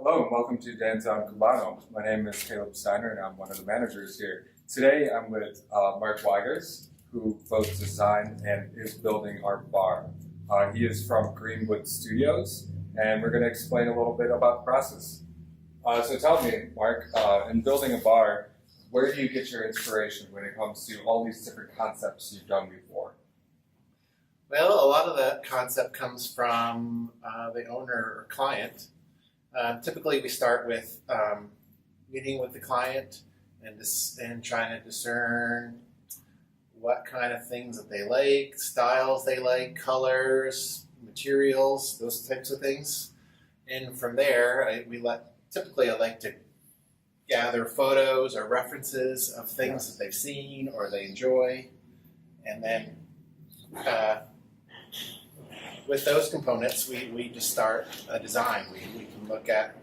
Hello and welcome to Downtown Cubano. My name is Caleb Steiner and I'm one of the managers here. Today I'm with Mark Weigers, who both designed and is building our bar. He is from Greenwood Studios and we're going to explain a little bit about the process. So tell me, Mark, in building a bar, where do you get your inspiration when it comes to all these different concepts you've done before? Well, a lot of that concept comes from the owner or client. Typically, we start with meeting with the client and trying to discern what kind of things that they like, styles they like, colors, materials, those types of things. And from there, I like to gather photos or references of things that they've seen or they enjoy, and then with those components, we just start a design. We can look at,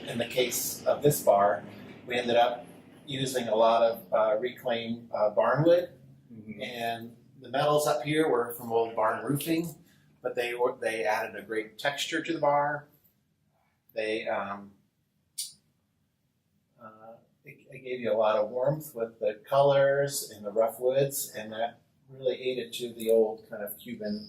in the case of this bar, we ended up using a lot of reclaimed barnwood, and the metals up here were from old barn roofing, but they added a great texture to the bar. They it gave you a lot of warmth with the colors and the rough woods, and that really aided to the old kind of Cuban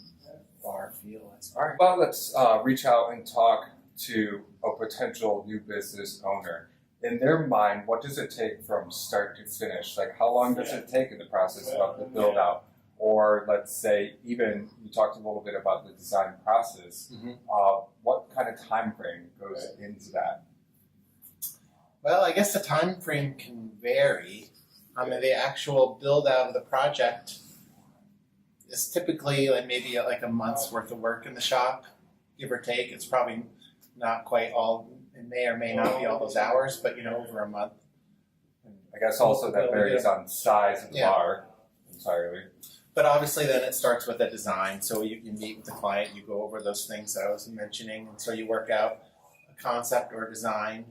bar feel. All right, well, let's reach out and talk to a potential new business owner. In their mind, what does it take from start to finish? Like, how long does it take in the process of the build out? Or let's say, even you talked a little bit about the design process. What kind of time frame goes into that? Well, I guess the time frame can vary. The actual build out of the project is typically maybe a month's worth of work in the shop, give or take. It's probably not quite all, it may or may not be all those hours, but over a month. I guess also that varies on size of the bar entirely. But obviously then it starts with a design. So you meet with the client, you go over those things that I was mentioning, and so you work out a concept or a design.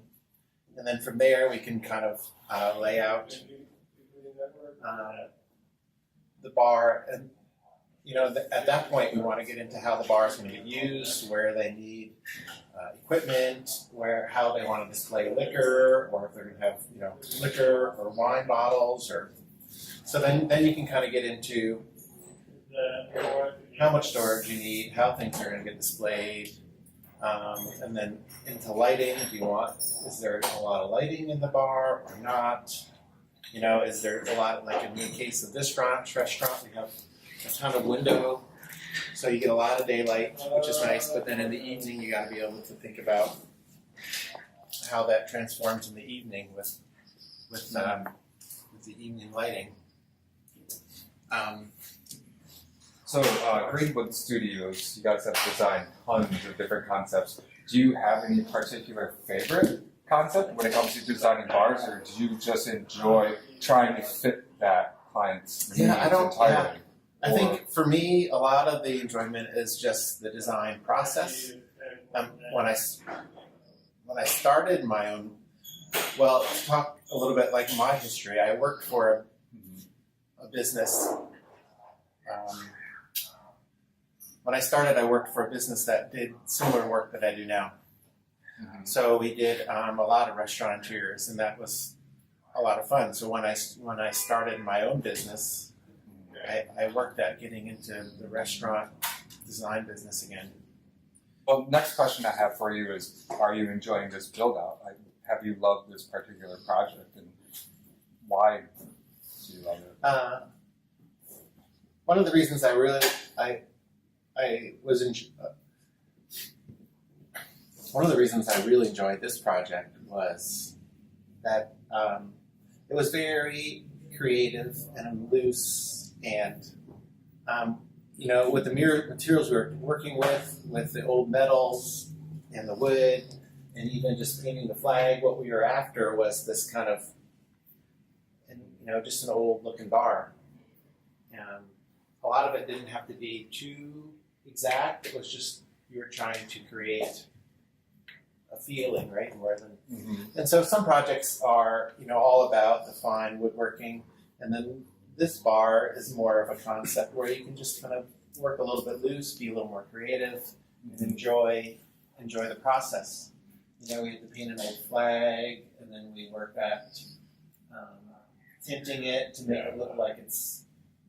And then from there we can kind of lay out the bar. And at that point, we want to get into how the bar is going to get used, where they need equipment, how they want to display liquor, or if they're going to have liquor or wine bottles, or so. Then you can kind of get into how much storage you need, how things are going to get displayed, and then into lighting. If you want, is there a lot of lighting in the bar or not? Is there a lot, like in the case of this restaurant, we have a ton of window, so you get a lot of daylight, which is nice, but then in the evening you got to be able to think about how that transforms in the evening with the evening lighting. So Greenwood Studios, you guys have designed tons of different concepts. Do you have any particular favorite concept when it comes to designing bars, or do you just enjoy trying to fit that client's needs entirely? I think for me, a lot of the enjoyment is just the design process. When I started my own, well, to talk a little bit like my history, I worked for a business. When I started, I worked for a business that did similar work that I do now. So we did a lot of restaurant interiors, and that was a lot of fun. So when I started my own business, I worked at getting into the restaurant design business again. Well, next question I have for you is, are you enjoying this build out? Have you loved this particular project, and why do you love it? One of the reasons one of the reasons I really enjoyed this project was that it was very creative and loose, and with the materials we were working with the old metals and the wood, and even just painting the flag, what we were after was this kind of, just an old looking bar. And a lot of it didn't have to be too exact. It was just you were trying to create a feeling, right? More than, and so some projects are, all about the fine woodworking, and then this bar is more of a concept where you can just kind of work a little bit loose, be a little more creative, and enjoy enjoy the process. You know, we have to paint an old flag, and then we work at tinting it to make it look like it's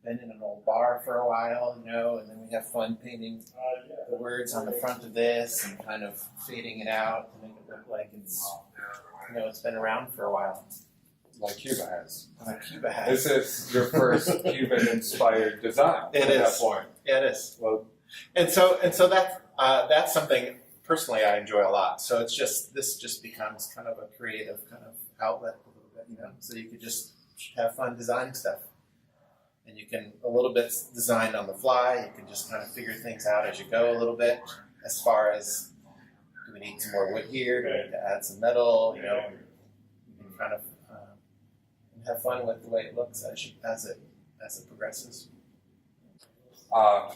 been in an old bar for a while, you know, and then we have fun painting the words on the front of this and kind of fading it out to make it look like it's, you know, it's been around for a while. Like Cuba has. Like Cuba has. This is your first Cuban-inspired design It at is. that point. Yeah, it is. Well, And so that's something personally I enjoy a lot. So it's just this just becomes kind of a creative kind of outlet a little bit, you know. So you could just have fun designing stuff, and you can a little bit design on the fly. You can just kind of figure things out as you go a little bit. As far as do we need some more wood here? Do we need to add some metal? You know, you can kind of have fun with the way it looks as it progresses.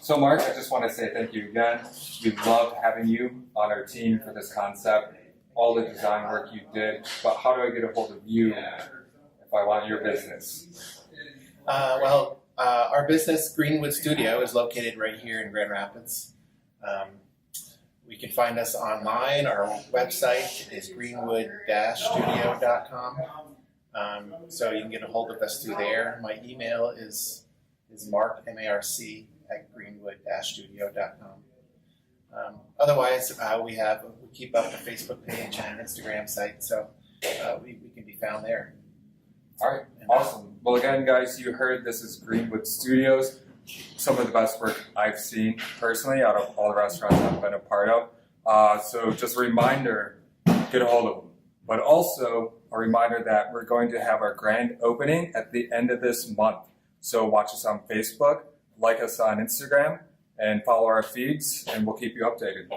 So Mark, I just want to say thank you again. We love having you on our team for this concept, all the design work you did, but how do I get a hold of you if I want your business? Our business, Greenwood Studio, is located right here in Grand Rapids. We can find us online. Our website is greenwood-studio.com. So you can get a hold of us through there. My email is mark, M-A-R-C, at greenwood-studio.com. Otherwise, we keep up a Facebook page and an Instagram site, so we can be found there. All right, awesome. Well, again, guys, you heard this is Greenwood Studios. Some of the best work I've seen personally out of all the restaurants I've been a part of. So just a reminder, get a hold of them. But also a reminder that we're going to have our grand opening at the end of this month. So watch us on Facebook, like us on Instagram, and follow our feeds, and we'll keep you updated.